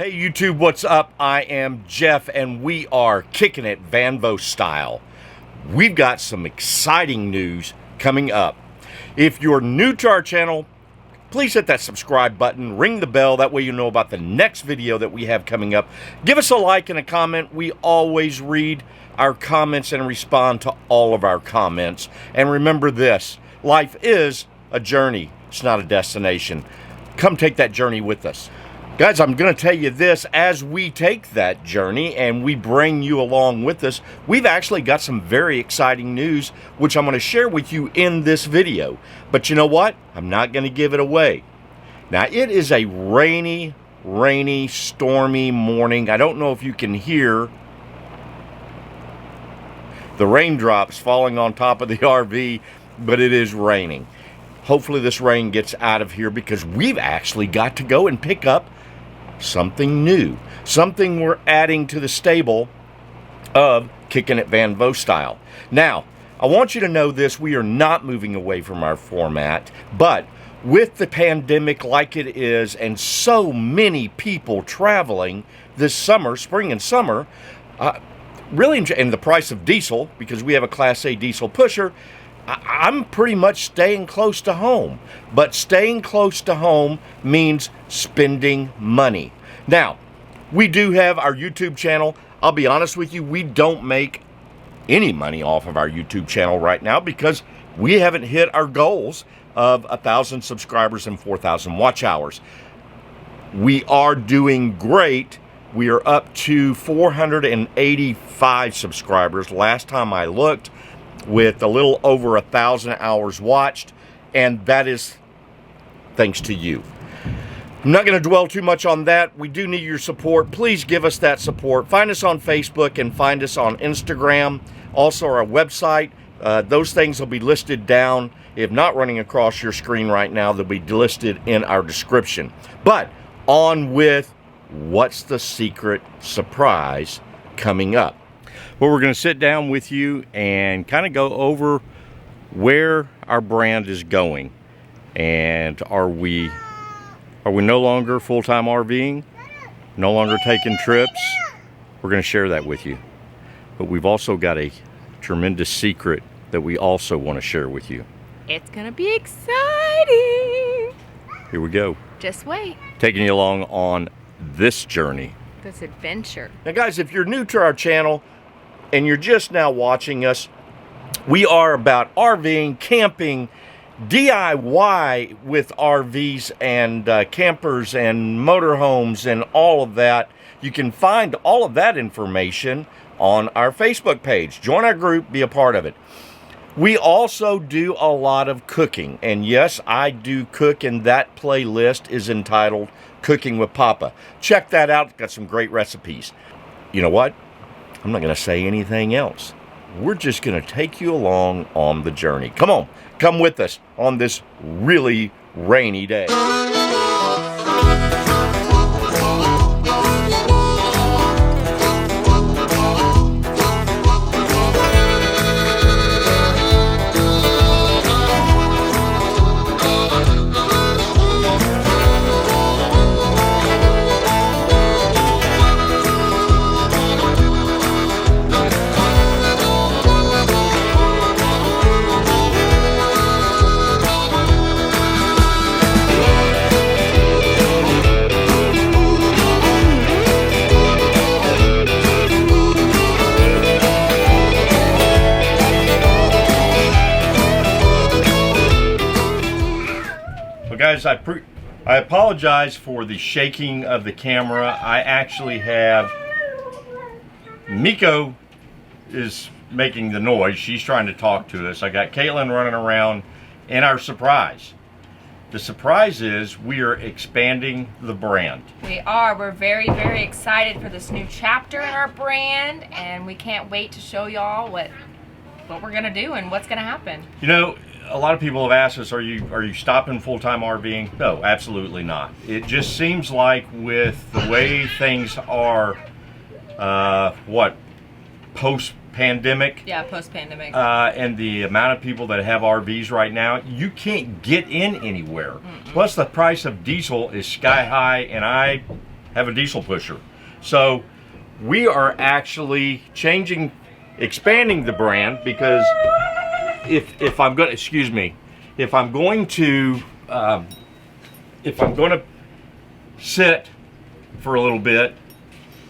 Hey YouTube, what's up? I am Jeff and we are Kickin It Van Voast style. We've got some exciting news coming up. If you're new to our channel, please hit that subscribe button, ring the bell, that way you know about the next video that we have coming up. Give us a like and a comment. We always read our comments and respond to all of our comments. And remember this, life is a journey, it's not a destination. Come take that journey with us. Guys, I'm going to tell you this, as we take that journey and we bring you along with us, we've actually got some very exciting news, which I'm going to share with you in this video. But you know what? I'm not going to give it away. Now, it is a rainy, stormy morning. I don't know if you can hear the raindrops falling on top of the RV, but it is raining. Hopefully this rain gets out of here because we've actually got to go and pick up something new, something we're adding to the stable of Kickin It Van Voast style. Now, I want you to know this, we are not moving away from our format, but with the pandemic like it is and so many people traveling this summer, spring and summer, really, and the price of diesel, because we have a Class A diesel pusher, I'm pretty much staying close to home. But staying close to home means spending money. Now, we do have our YouTube channel. I'll be honest with you, we don't make any money off of our YouTube channel right now because we haven't hit our goals of 1,000 subscribers and 4,000 watch hours. We are doing great. We are up to 485 subscribers last time I looked, with a little over 1,000 hours watched, and that is thanks to you. I'm not going to dwell too much on that. We do need your support. Please give us that support. Find us on Facebook and find us on Instagram. Also our website. Those things will be listed down. If not running across your screen right now, they'll be listed in our description. But on with what's the secret surprise coming up. Well, we're going to sit down with you and kind of go over where our brand is going. And are we no longer full-time RVing? No longer taking trips? We're going to share that with you. But we've also got a tremendous secret that we also want to share with you. It's going to be exciting. Here we go. Just wait. Taking you along on this journey. This adventure. Now, guys, if you're new to our channel, and you're just now watching us, we are about RVing, camping, DIY with RVs and campers and motorhomes and all of that. You can find all of that information on our Facebook page. Join our group, be a part of it. We also do a lot of cooking, and yes, I do cook, and that playlist is entitled Cooking with Popa. Check that out, got some great recipes. You know what? I'm not going to say anything else. We're just going to take you along on the journey. Come on, come with us on this really rainy day. Guys, I apologize for the shaking of the camera. I actually have Miko is making the noise. She's trying to talk to us. I got Caitlin running around, and our surprise. The surprise is we are expanding the brand. We are. We're very, very excited for this new chapter in our brand, and we can't wait to show y'all what we're gonna do and what's gonna happen. You know, a lot of people have asked us, are you stopping full-time RVing? No, absolutely not. It just seems like with the way things are, post-pandemic? Yeah, post-pandemic. And the amount of people that have RVs right now, you can't get in anywhere. Plus the price of diesel is sky high, and have a diesel pusher. So we are actually expanding the brand, because if I'm going to sit for a little bit,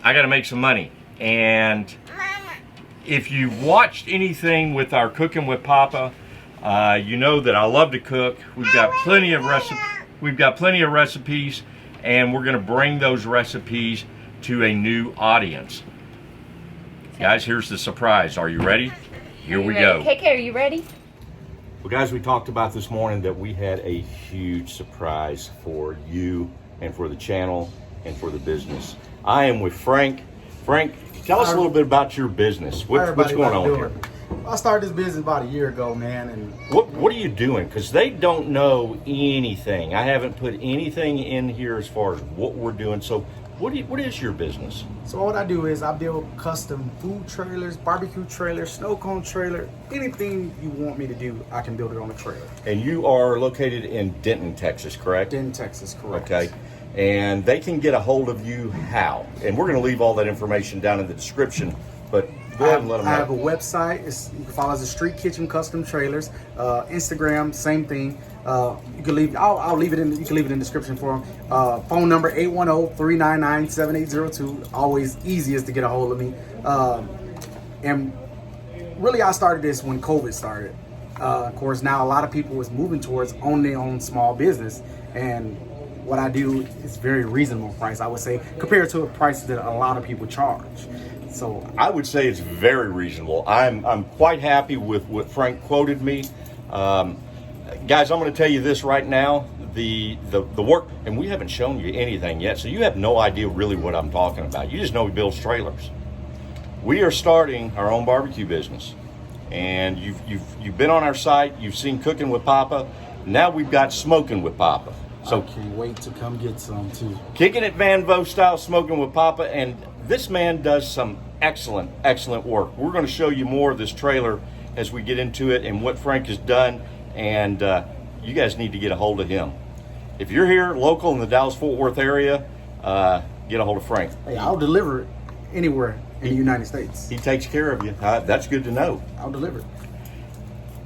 I got to make some money. And if you've watched anything with our Cooking with Papa, you know that I love to cook. We've got plenty of recipes, and we're going to bring those recipes to a new audience. Guys, here's the surprise. Are you ready? Here we go. KK, are you ready? Well, guys, we talked about this morning that we had a huge surprise for you and for the channel and for the business. I am with Frank. Frank, tell us a little bit about your business. What's going on here? I started this business about a year ago, man. And what are you doing? Because they don't know anything. I haven't put anything in here as far as what we're doing. So what is your business? so what I do is I build custom food trailers, barbecue trailers, snow cone trailer. Anything you want me to do, I can build it on a trailer. And you are located in Denton, Texas, correct? In Texas, correct. Okay. And they can get a hold of you how? And we're going to leave all that information down in the description, but go ahead and let them know. I have a website. You can follow us as Street Kitchen Custom Trailers. Instagram, same thing. You can leave. I'll leave it in. You can leave it in the description for them. Phone number 810-399-7802. Always easiest to get a hold of me. And really, I started this when COVID started. Of course, now a lot of people was moving towards owning their own small business, and what I do is very reasonable price, I would say, compared to a price that a lot of people charge. So I would say it's very reasonable. I'm quite happy with what Frank quoted me. Guys, I'm going to tell you this right now. The work, and we haven't shown you anything yet, so you have no idea really what I'm talking about. You just know he builds trailers. We are starting our own barbecue business, and you've been on our site. You've seen Cooking with Papa. Now we've got Smoking with Papa. So I can't wait to come get some too. Kicking It Van Voast style, Smoking with Papa, and this man does some excellent work. We're going to show you more of this trailer as we get into it and what Frank has done, and you guys need to get a hold of him. If you're here local in the Dallas-Fort Worth area, get a hold of Frank. Hey, I'll deliver it anywhere in the United States. He takes care of you. That's good to know. I'll deliver it.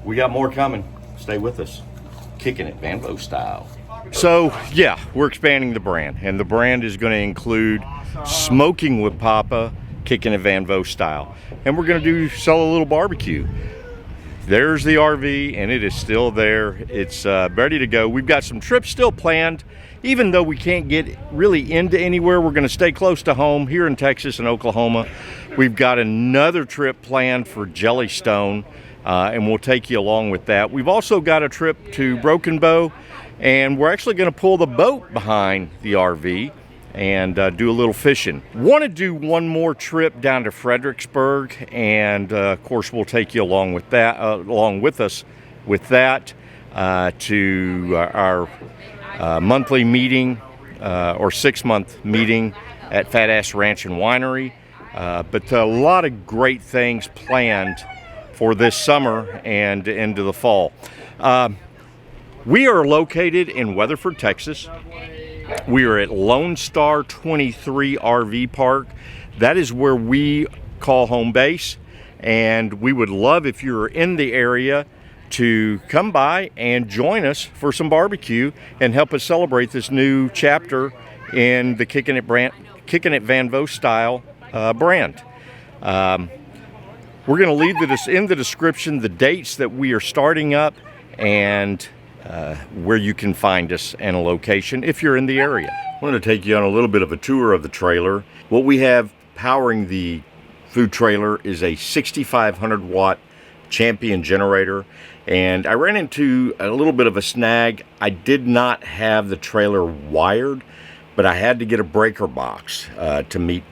We got more coming. Stay with us. Kicking It Van Voast style. So, yeah, we're expanding the brand, and the brand is going to include Smoking with Papa, Kickin' It Van Voast style. And we're going to sell a little barbecue. There's the RV, and it is still there. It's ready to go. We've got some trips still planned. Even though we can't get really into anywhere, we're going to stay close to home here in Texas and Oklahoma. We've got another trip planned for Jellystone, and we'll take you along with that. We've also got a trip to Broken Bow, and we're actually going to pull the boat behind the RV and do a little fishing. Want to do one more trip down to Fredericksburg, and of course we'll take you along with that, along with us with that, to our monthly meeting or 6-month meeting at Fat Ass Ranch and Winery. But a lot of great things planned for this summer and into the fall. We are located in Weatherford, Texas. We are at Lone Star 23 RV Park. That is where we call home base, and we would love if you're in the area to come by and join us for some barbecue and help us celebrate this new chapter in the Kickin' It Van Voast style brand. We're going to leave this in the description, the dates that we are starting up, and where you can find us and a location if you're in the area. I wanted to take you on a little bit of a tour of the trailer. What we have powering the food trailer is a 6,500 watt Champion generator, and I ran into a little bit of a snag. I did not have the trailer wired, but I had to get a breaker box to meet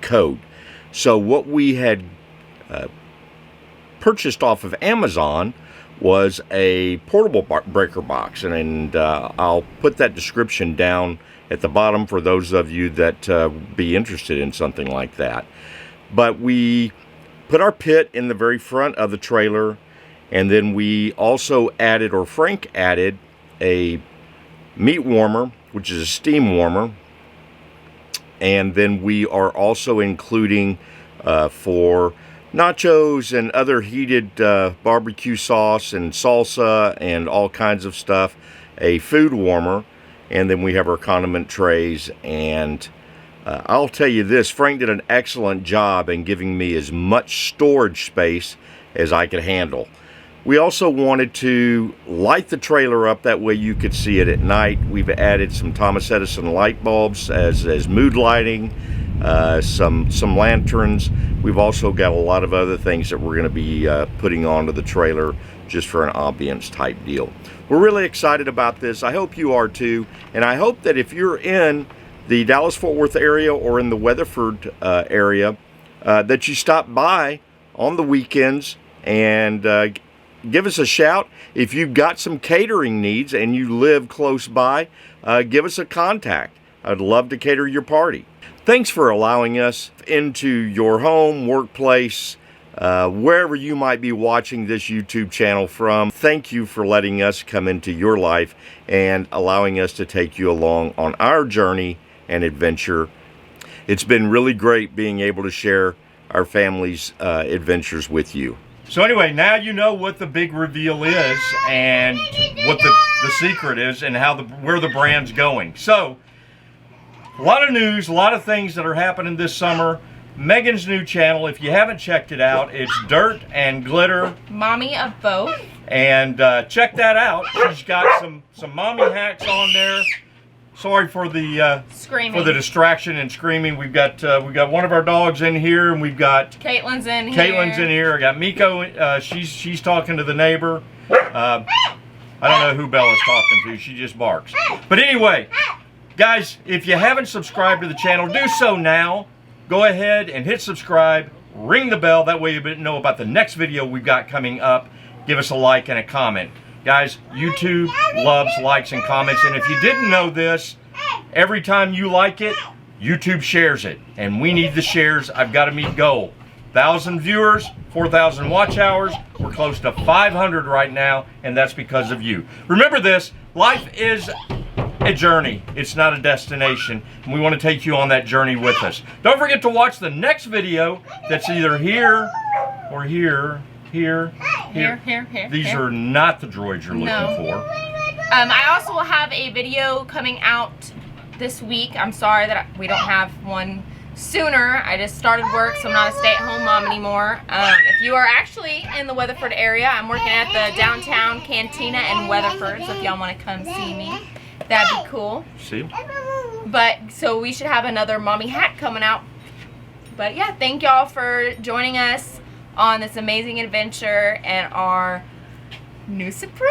code. So what we had purchased off of Amazon was a portable breaker box, and I'll put that description down at the bottom for those of you that be interested in something like that. But we put our pit in the very front of the trailer, and then we also added, or Frank added, a meat warmer, which is a steam warmer, And then we are also including for nachos and other heated barbecue sauce and salsa and all kinds of stuff, a food warmer. And then we have our condiment trays. And I'll tell you this, Frank did an excellent job in giving me as much storage space as I could handle. We also wanted to light the trailer up, that way you could see it at night. We've added some Thomas Edison light bulbs as mood lighting, some lanterns. We've also got a lot of other things that we're going to be putting onto the trailer just for an ambience type deal. We're really excited about this. I hope you are too. And I hope that if you're in the Dallas-Fort Worth area or in the Weatherford area, that you stop by on the weekends and give us a shout. If you've got some catering needs and you live close by, give us a contact. I'd love to cater your party. Thanks for allowing us into your home, workplace, wherever you might be watching this YouTube channel from. Thank you for letting us come into your life and allowing us to take you along on our journey and adventure. It's been really great being able to share our family's adventures with you. So anyway, now you know what the big reveal is and what the secret is and where the brand's going. So, a lot of news, a lot of things that are happening this summer. Megan's new channel, if you haven't checked it out, it's Dirt and Glitter. Mommy of both. And check that out. She's got some mommy hacks on there. Sorry for the screaming, for the distraction and screaming. We've got one of our dogs in here, and we've got Caitlin's in here. I got Miko. She's talking to the neighbor. I don't know who Bella's talking to. She just barks. But anyway, guys, if you haven't subscribed to the channel, do so now. Go ahead and hit subscribe. Ring the bell. That way you know about the next video we've got coming up. Give us a like and a comment. Guys, YouTube loves likes and comments, and if you didn't know this, every time you like it, YouTube shares it, and we need the shares. I've got to meet goal. 1,000 viewers, 4,000 watch hours. We're close to 500 right now, and that's because of you. Remember this, life is a journey. It's not a destination, and we want to take you on that journey with us. Don't forget to watch the next video that's either here or here. Here. These are not the droids you're looking for. I also will have a video coming out this week. I'm sorry that we don't have one sooner. I just started work, so I'm not a stay-at-home mom anymore. If you are actually in the Weatherford area, I'm working at the downtown cantina in Weatherford, so if y'all want to come see me, that'd be cool. See? But, so we should have another mommy hack coming out. But yeah, thank y'all for joining us on this amazing adventure and our new surprise.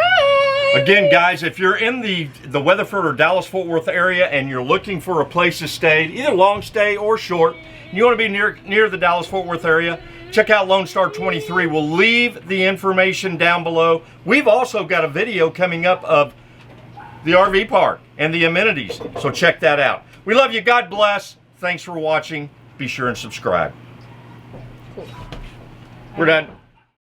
Again, guys, if you're in the Weatherford or Dallas-Fort Worth area and you're looking for a place to stay, either long stay or short, and you want to be near the Dallas-Fort Worth area, check out Lone Star 23. We'll leave the information down below. We've also got a video coming up of the RV park and the amenities, so check that out. We love you. God bless. Thanks for watching. Be sure and subscribe. We're done.